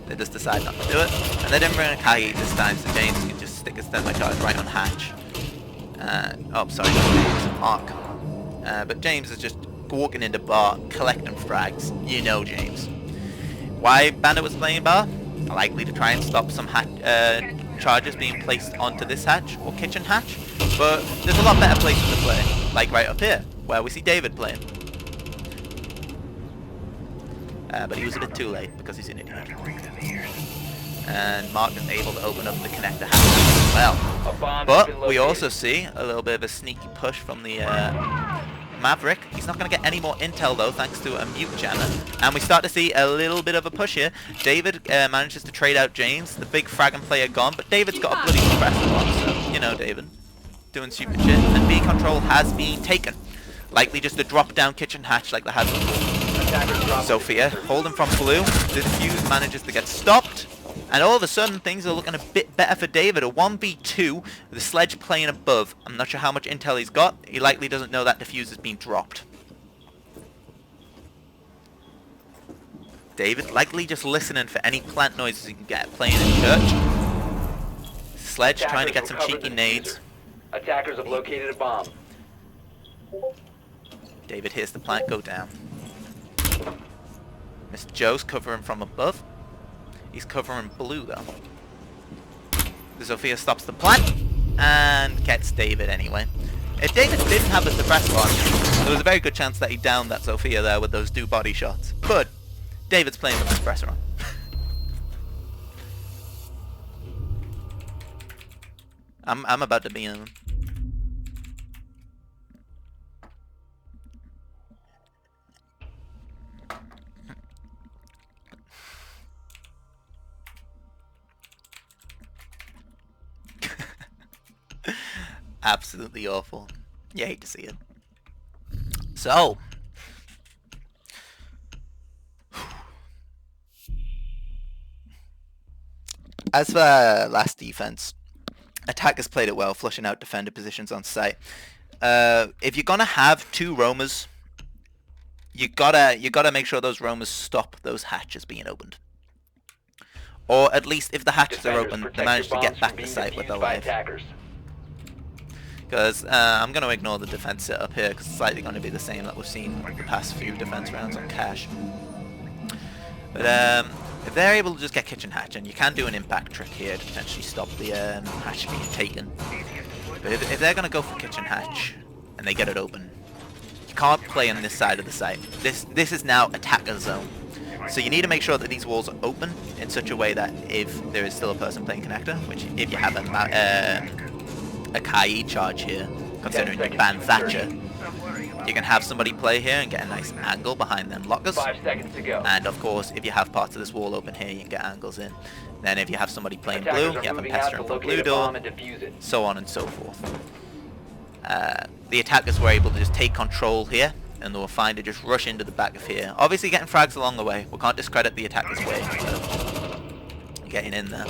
They just decided not to do it. And they didn't bring a Kagi this time, so James can just stick his thermite charge right on hatch. Oh, sorry, James, Mark. But James is just walking into bar, collecting frags. You know James. Why Bandit was playing bar? Likely to try and stop some charges being placed onto this hatch or kitchen hatch. But there's a lot better places to play, like right up here, where we see David playing. But he was a bit too late because he's an idiot. And Mark is able to open up the connector hatch as well. But we also see a little bit of a sneaky push from the Maverick. He's not going to get any more intel though, thanks to a mute jammer. And we start to see a little bit of a push here. David manages to trade out James, the big fragging player gone, but David's got a bloody suppressor on, so you know David. Doing stupid shit. And B control has been taken. Likely just a drop down kitchen hatch like they had before. Sophia holding from blue. The defuse manages to get stopped. And all of a sudden things are looking a bit better for David. A 1v2 with the sledge playing above. I'm not sure how much intel he's got. He likely doesn't know that defuse has been dropped. David likely just listening for any plant noises he can get playing in church. Sledge trying to get some cheeky nades. Attackers have located a bomb. David hears the plant go down. Mr. Joe's covering from above. He's covering blue though. The Sophia stops the plant and gets David anyway. If David didn't have the suppressor on, there was a very good chance that he downed that Sophia there with those 2 body shots. But David's playing with the suppressor on. I'm about to be in. Absolutely awful. You hate to see it. So, as for last defense, attackers played it well, flushing out defender positions on site. If you're gonna have 2 roamers, you gotta make sure those roamers stop those hatches being opened, or at least if the hatches are open, they manage to get back to site with their life. Because I'm going to ignore the defense setup here because it's likely going to be the same that we've seen the past few defense rounds on Cash. But if they're able to just get kitchen hatch, and you can do an impact trick here to potentially stop the hatch being taken. But if they're going to go for kitchen hatch and they get it open, you can't play on this side of the site. This is now attacker zone. So you need to make sure that these walls are open in such a way that if there is still a person playing connector, which if you have a Kai charge here, considering you ban Thatcher, you can have somebody play here and get a nice angle behind them lockers. 5 seconds to go. And of course, if you have parts of this wall open here, you can get angles in. Then if you have somebody playing blue, you have them pestering from blue door, so on and so forth. The attackers were able to just take control here, and they were fine to just rush into the back of here. Obviously getting frags along the way. We can't discredit the attackers' way of getting in there.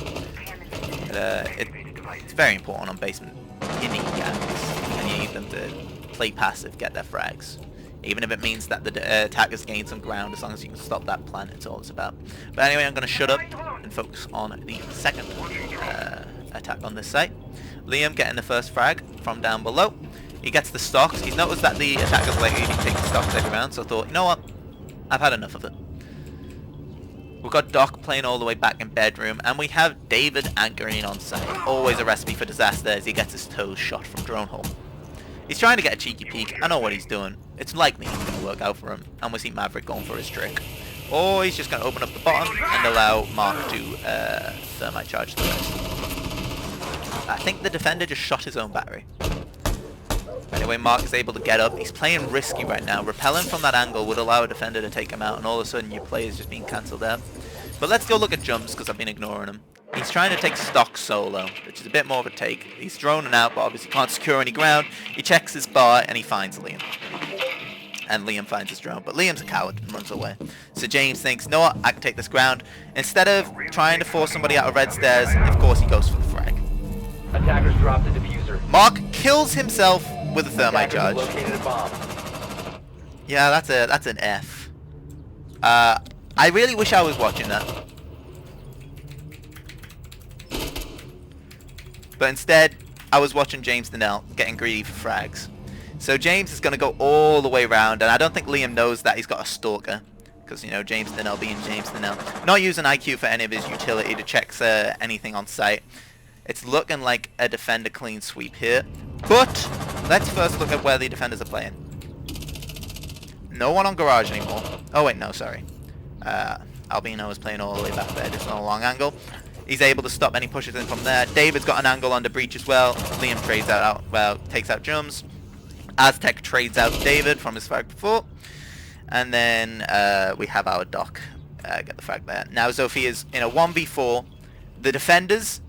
It's very important on basement. You need gangs, and you need them to play passive, get their frags. Even if it means that the attackers gain some ground, as long as you can stop that plan, it's all it's about. But anyway, I'm going to shut up and focus on the second attack on this site. Liam getting the first frag from down below. He gets the stocks. He's noticed that the attackers lately be taking stocks every round, so I thought, you know what? I've had enough of it. We've got Doc playing all the way back in bedroom, and we have David anchoring on site. Always a recipe for disaster as he gets his toes shot from drone hole. He's trying to get a cheeky peek. I know what he's doing. It's likely he's going to work out for him. And we see Maverick going for his trick. Or he's just going to open up the bottom and allow Mark to thermite charge the rest. I think the defender just shot his own battery. Anyway, Mark is able to get up. He's playing risky right now. Repelling from that angle would allow a defender to take him out, and all of a sudden your play is just being cancelled out. But let's go look at jumps, because I've been ignoring him. He's trying to take stock solo, which is a bit more of a take. He's droning out, but obviously can't secure any ground. He checks his bar, and he finds Liam. And Liam finds his drone, but Liam's a coward and runs away. So James thinks, no, I can take this ground. Instead of trying to force somebody out of red stairs, of course he goes for the frag. Attackers dropped the diffuser. Mark kills himself with a thermite charge. Located a bomb. Yeah, that's an F. I really wish I was watching that. But instead, I was watching James Donnell getting greedy for frags. So James is going to go all the way around, and I don't think Liam knows that he's got a stalker. Because, you know, James Donnell being James Donnell. Not using IQ for any of his utility to check anything on site. It's looking like a defender clean sweep here. But let's first look at where the defenders are playing. No one on garage anymore. Oh wait, no, sorry. Albino is playing all the way back there, just on a long angle. He's able to stop any pushes in from there. David's got an angle on the breach as well. Liam trades out, well, takes out Jums. Aztec trades out David from his frag before. And then we have our Doc get the frag there. Now Zophia's in a 1v4. The defenders,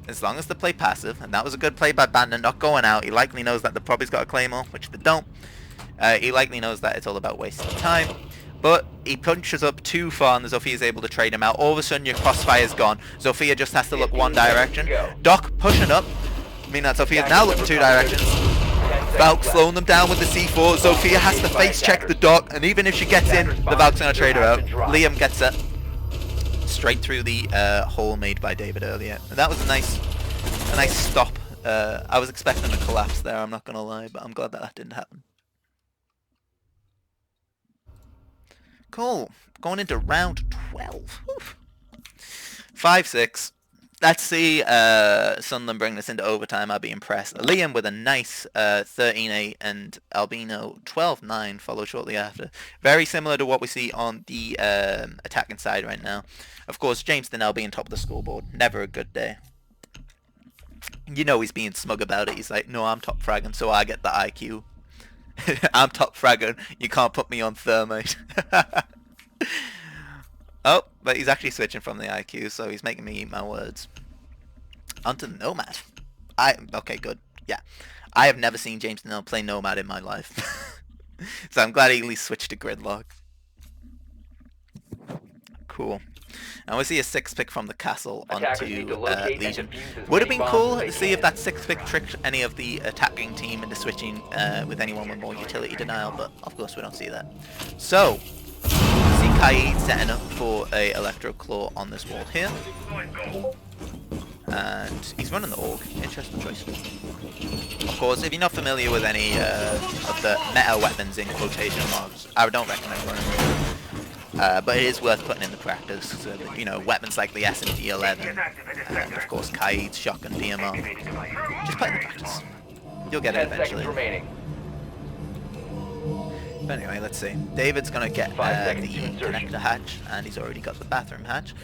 as long as they play passive, and that was a good play by Bandit, not going out. He likely knows that the probably's got a Claymore, which they don't. He likely knows that it's all about wasting time. But he punches up too far and Zofia is able to trade him out. All of a sudden your crossfire's gone. Zofia just has to look one direction. Doc pushing up. I mean that Zofia's now looking two directions. Valk slowing them down with the C4. Zofia has to face check the Doc, and even if she gets in, the Valk's going to trade her out. Liam gets it straight through the hole made by David earlier. And that was a nice stop. I was expecting a collapse there, I'm not going to lie, but I'm glad that didn't happen. Cool. Going into round 12. 5-6. Let's see Sunderland bring this into overtime. I'll be impressed. Liam with a nice 13-8 and Albino 12-9 follow shortly after. Very similar to what we see on the attacking side right now. Of course, James Donnell being top of the scoreboard. Never a good day. You know he's being smug about it. He's like, no, I'm top fragging, so I get the IQ. I'm top fragging. You can't put me on thermite. Oh, but he's actually switching from the IQ, so he's making me eat my words. Onto the Nomad. Okay, good. Yeah. I have never seen James Donnell play Nomad in my life. So I'm glad he at least switched to Gridlock. Cool. And we see a 6 pick from the castle onto Legion. Would have been cool to see if that 6 pick tricked any of the attacking team into switching with anyone with more utility denial, but of course we don't see that. So, see Kaid setting up for a Electro Claw on this wall here. And he's running the Org. Interesting choice. Of course, if you're not familiar with any of the meta weapons in quotation marks, I don't recommend running them. But it is worth putting into practice. So that, you know, weapons like the SMD11 and of course Kaid's shotgun DMR. Just put it into practice. You'll get it eventually. But anyway, let's see. David's gonna get the connector hatch, and he's already got the bathroom hatch.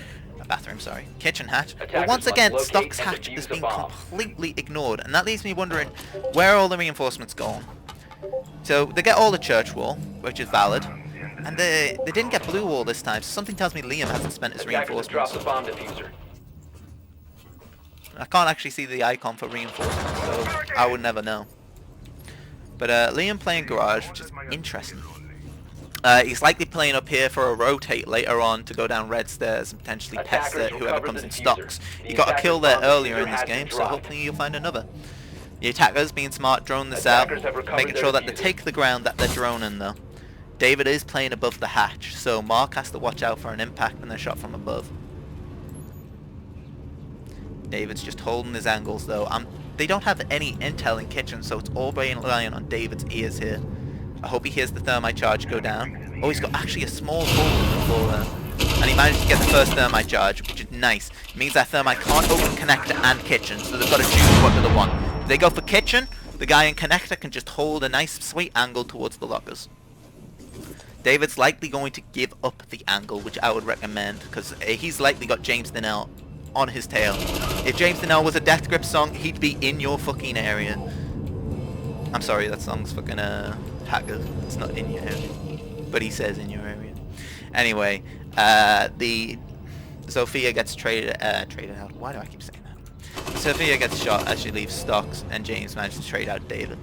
Kitchen hatch. But once again, Stock's hatch is being completely ignored, and that leaves me wondering where are all the reinforcements going. So they get all the church wall, which is valid, and they didn't get blue wall this time. So something tells me Liam hasn't spent his reinforcements. I can't actually see the icon for reinforcements, so I would never know. But Liam playing garage, which is interesting. He's likely playing up here for a rotate later on to go down red stairs and potentially pest whoever comes in stocks. He got a kill there earlier in this game, so hopefully you'll find another. The attackers being smart, drone this out, making sure that they take the ground that they're droning though. David is playing above the hatch, so Mark has to watch out for an impact and a shot from above. David's just holding his angles though. They don't have any intel in kitchen, so it's all relying on David's ears here. I hope he hears the thermite charge go down. Oh, he's got actually a small hole in the floor there. And he managed to get the first thermite charge, which is nice. It means that thermite can't open connector and kitchen, so they've got to choose what do they want. If they go for kitchen, the guy in connector can just hold a nice sweet angle towards the lockers. David's likely going to give up the angle, which I would recommend, because he's likely got James Donnell on his tail. If James Donnell was a Death Grip song, he'd be in your fucking area. I'm sorry, that song's fucking hacker. It's not in your area, but he says in your area. Anyway, the Sophia gets traded out. Why do I keep saying that? Sophia gets shot as she leaves stocks, and James manages to trade out David.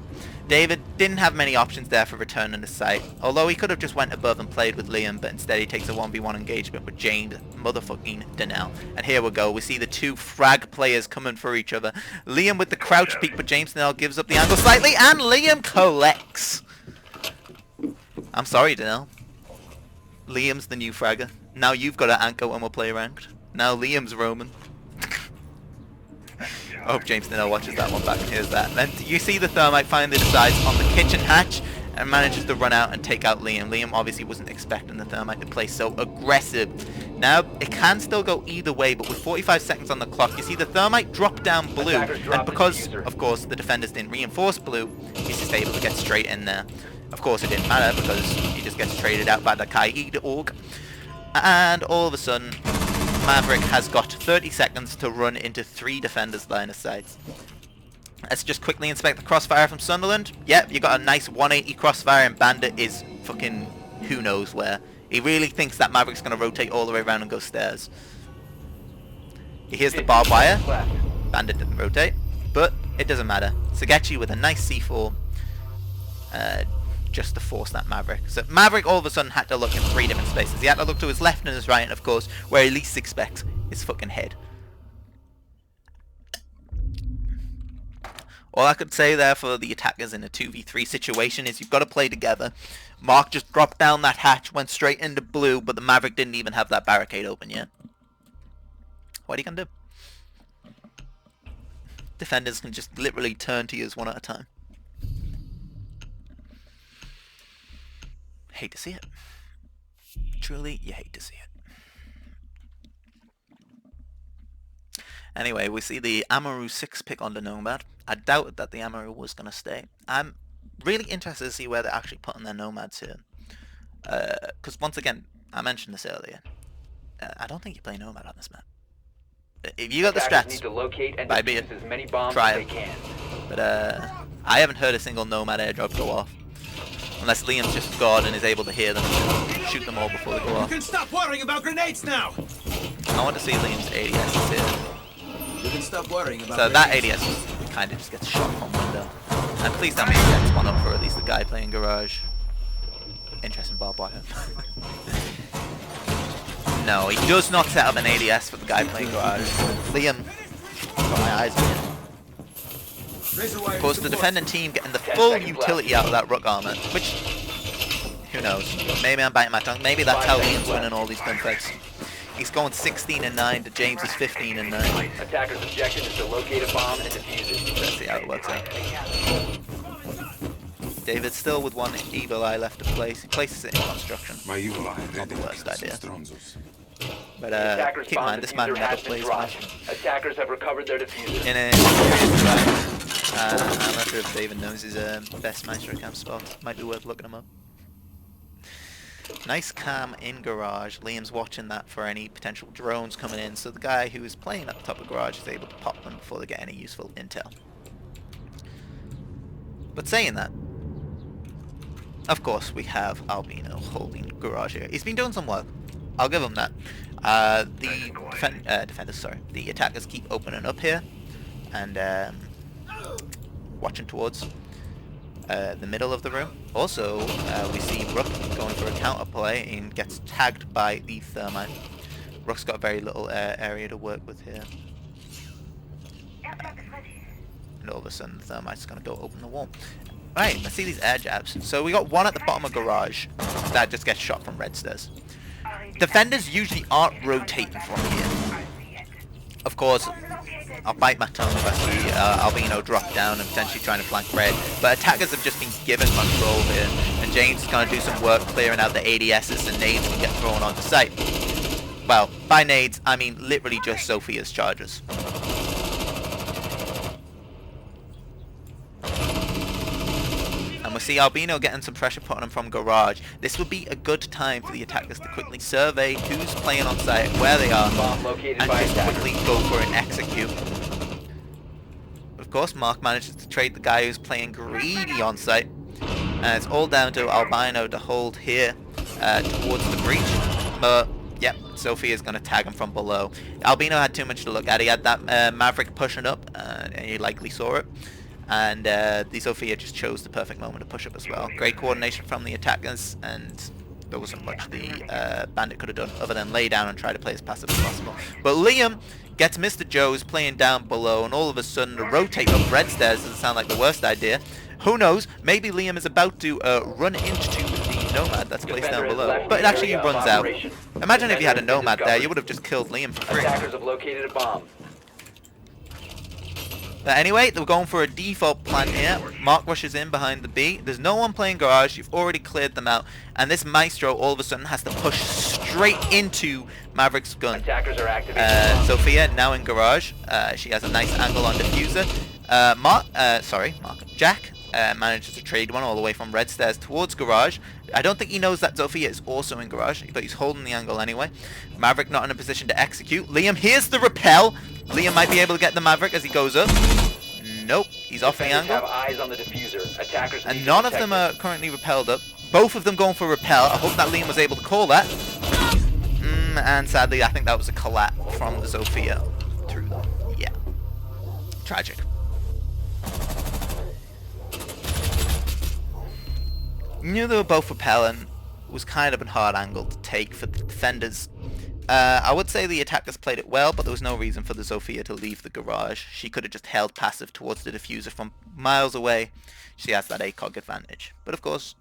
David didn't have many options there for return on the site, although he could have just went above and played with Liam, but instead he takes a 1v1 engagement with James motherfucking Donnell. And here we go, we see the two frag players coming for each other. Liam with the crouch peek, but James Donnell gives up the angle slightly, and Liam collects. I'm sorry, Donnell. Liam's the new fragger. Now you've got to anchor when we'll play ranked. Now Liam's roaming. I hope James Donnell watches that one back and hears that. Then you see the Thermite finally decides on the kitchen hatch and manages to run out and take out Liam. Liam obviously wasn't expecting the Thermite to play so aggressive. Now, it can still go either way, but with 45 seconds on the clock, you see the Thermite drop down blue. And because, of course, the defenders didn't reinforce blue, he's just able to get straight in there. Of course, it didn't matter because he just gets traded out by the Kaid org. And all of a sudden, Maverick has got 30 seconds to run into 3 defenders' line of sight. Let's just quickly inspect the crossfire from Sunderland. Yep, you got a nice 180 crossfire, and Bandit is fucking who knows where. He really thinks that Maverick's going to rotate all the way around and go stairs. He hears the barbed wire. Bandit didn't rotate, but it doesn't matter. Sagechi with a nice C4 just to force that Maverick. So Maverick all of a sudden had to look in 3 different spaces. He had to look to his left and his right, and of course, where he least expects his fucking head. All I could say there for the attackers in a 2v3 situation is you've got to play together. Mark just dropped down that hatch, went straight into blue, but the Maverick didn't even have that barricade open yet. What are you gonna do? Defenders can just literally turn to you one at a time. Hate to see it. Truly, you hate to see it. Anyway, we see the Amaru 6 pick on the Nomad. I doubted that the Amaru was going to stay. I'm really interested to see where they're actually putting their Nomads here. Because once again, I mentioned this earlier. I don't think you play Nomad on this map. If you got the strats, need to locate and might be it. defuse as many bombs Try as it. they can. But I haven't heard a single Nomad airdrop go off. Unless Liam's just God and is able to hear them and shoot them all before they go off. You can stop worrying about grenades now! I want to see Liam's ADS here. You can stop worrying about So that grenades. ADS kind of just gets shot from window. And please tell me he gets one up for at least the guy playing Garage. Interesting barbed wire. No, he does not set up an ADS for the guy playing Garage. Liam, got my eyes on him. Of course, the defending team getting the full utility out of that Rook armor, which, who knows? Maybe I'm biting my tongue. Maybe that's how Liam's winning all these gunfights. He's going 16-9 to James's 15-9. Attacker's objective is to locate a bomb and defuse it. Let's see how it works out. David's still with one evil eye left to place. He places it in construction. My evil eye Not the worst idea. Stronzos. But Attacker's keep in bomb mind, this man diffuser never has been plays dropped. much. Attackers have recovered their diffuser. In a serious fight. I'm not sure if David knows his best Maestro camp spot. Might be worth looking him up. Nice cam in Garage. Liam's watching that for any potential drones coming in, so the guy who is playing at the top of Garage is able to pop them before they get any useful intel. But saying that, of course we have Albino holding Garage here. He's been doing some work. I'll give him that. The attackers keep opening up here and watching towards the middle of the room. Also, we see Rook going for a counterplay and gets tagged by the Thermite. Rook's got very little area to work with here. And all of a sudden, the Thermite's going to go open the wall. Right, let's see these air jabs. So we got one at the bottom of Garage that just gets shot from red stairs. Defenders usually aren't rotating from here. Of course, I'll bite my tongue if I see Albino drop down and potentially trying to flank red, but attackers have just been given control here, and James is going to do some work clearing out the ADSs and nades can get thrown onto site. Well, by nades, I mean literally just Sophia's charges. And And we'll see Albino getting some pressure put on him from garage. This would be a good time for the attackers to quickly survey who's playing on site, where they are, Bomb located and by just attackers. quickly go for an execute. Of course, Mark manages to trade the guy who's playing greedy on site. And it's all down to Albino to hold here towards the breach. But, yep, Sophia's going to tag him from below. Albino had too much to look at. He had that Maverick pushing up, and he likely saw it. And the Sophia just chose the perfect moment to push up as well. Great coordination from the attackers, and there wasn't much the Bandit could have done other than lay down and try to play as passive as possible. But Liam gets Mr. Joe's playing down below, and all of a sudden to rotate up red stairs doesn't sound like the worst idea. Who knows? Maybe Liam is about to run into the Nomad that's placed down below. But it actually runs out. Imagine if you had a Nomad there, you would have just killed Liam for free. Attackers have located a bomb. But anyway, they're going for a default plan here. Mark rushes in behind the B. There's no one playing garage. You've already cleared them out. And this Maestro all of a sudden has to push straight into Maverick's gun. Attackers are activating. Sophia now in garage. She has a nice angle on diffuser. Jack manages to trade one all the way from red stairs towards garage. I don't think he knows that Sophia is also in garage, but he's holding the angle anyway. Maverick not in a position to execute. Liam hears the rappel. Liam might be able to get the Maverick as he goes up. Nope, he's off the angle. Have eyes on the diffuser. Attackers And none of them are currently repelled up. Both of them going for repel. I hope that Liam was able to call that. And sadly, I think that was a collat from the Sophia through them. Yeah. Tragic. Knew they were both repelling. It was kind of a hard angle to take for the defenders. I would say the attackers played it well, but there was no reason for the Sophia to leave the garage. She could have just held passive towards the diffuser from miles away. She has that ACOG advantage. But of course,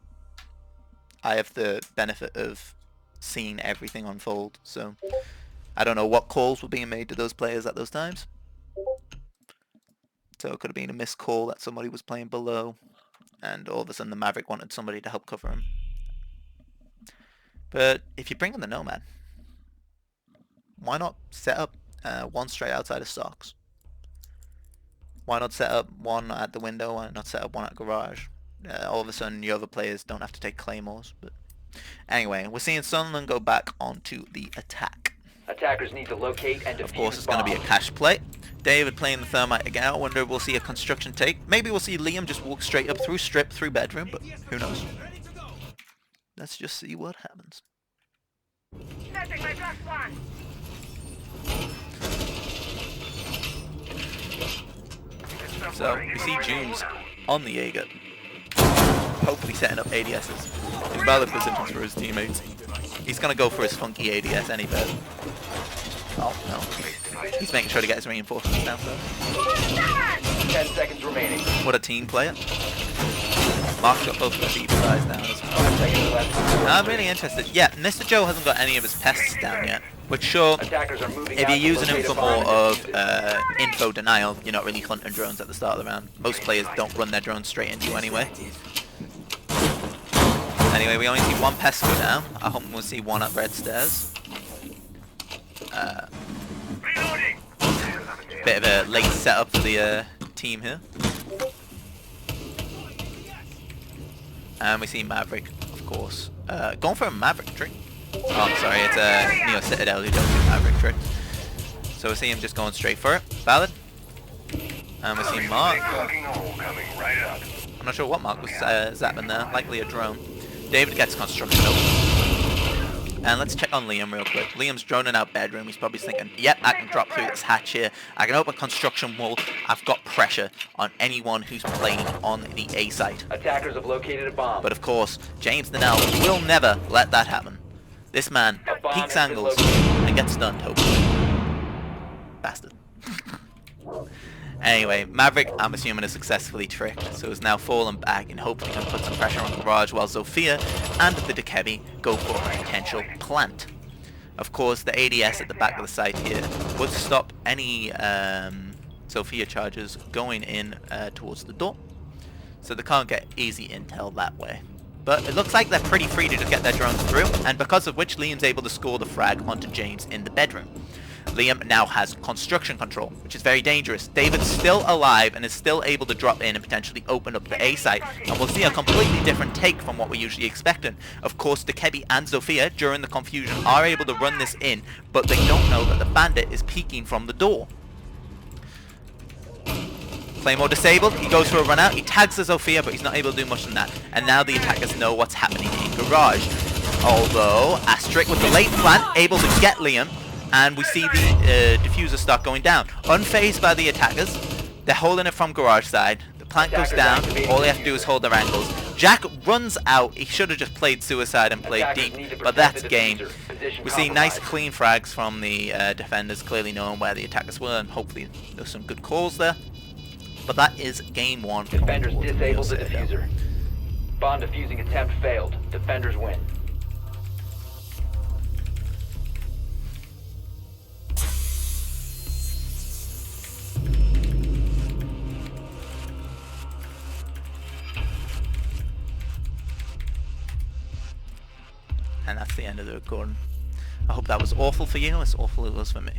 I have the benefit of seeing everything unfold, so I don't know what calls were being made to those players at those times. So it could have been a missed call that somebody was playing below, and all of a sudden the Maverick wanted somebody to help cover him. But if you bring in the Nomad, why not set up one straight outside of stocks? Why not set up one at the window? Why not set up one at garage? All of a sudden your other players don't have to take claymores. But anyway, we're seeing Sunderland go back onto the attack. Attackers need to locate and defuse. Of course, it's going to be a cash play. David playing the Thermite again. I wonder if we'll see a construction take. Maybe we'll see Liam just walk straight up through strip, through bedroom, but who knows? Let's just see what happens. Setting my black one. So, we see Junes on the Jaeger, hopefully setting up ADSs in valid positions for his teammates. He's going to go for his funky ADS any bet. Oh, no. He's making sure to get his reinforcements down first. 10 seconds remaining. What a team player. Mark's got both of the deep eyes down as well. 5 seconds left. I'm really interested. Yeah, Mr. Joe hasn't got any of his pests down yet. Which sure, Attackers are moving if out you're to using him locate for a bomb more and of defuse it. info denial, you're not really hunting drones at the start of the round. Most players don't run their drones straight into you anyway. Anyway, we only see one pest go down. I hope we'll see one at red stairs. Reloading. Bit of a late setup for the team here. And we see Maverick, of course, going for a Maverick trick. Oh, I'm sorry, it's a Neo Citadel who does do Maverick trick. So we see him just going straight for it. Valid. And we see Mark. Fucking hole coming right up. I'm not sure what Mark was zapping there. Likely a drone. David gets construction over. And let's check on Liam real quick. Liam's droning out bedroom. He's probably thinking, yep, I can drop through this hatch here. I can open construction wall. I've got pressure on anyone who's playing on the A site. Attackers have located a bomb. But of course, James Donnell will never let that happen. This man peeks angles and gets stunned, hopefully. Bastard. Anyway, Maverick, I'm assuming, is successfully tricked, so is now fallen back and hopefully can put some pressure on Garage, while Sophia and the Dekebi go for a potential plant. Of course, the ADS at the back of the site here would stop any Sophia charges going in towards the door, so they can't get easy intel that way. But it looks like they're pretty free to just get their drones through, and because of which Liam's able to score the frag onto James in the bedroom. Liam now has construction control, which is very dangerous. David's still alive and is still able to drop in and potentially open up the A site, and we'll see a completely different take from what we're usually expecting. Of course, Dekebi and Zofia, during the confusion, are able to run this in, but they don't know that the bandit is peeking from the door. Claymore disabled, he goes for a run out, he tags the Zofia, but he's not able to do much than that. And now the attackers know what's happening in Garage. Although, Astric with the late plant, able to get Liam, and we see the diffuser start going down. Unfazed by the attackers, they're holding it from Garage side. The plant goes down, all they have to do is hold their angles. Jack runs out, he should have just played suicide and played deep, but that's game. We see nice clean frags from the defenders, clearly knowing where the attackers were, and hopefully there's some good calls there. But that is game 1. Defenders disabled the diffuser. Bomb defusing attempt failed. Defenders win. And that's the end of the recording. I hope that was awful for you, as awful it was for me.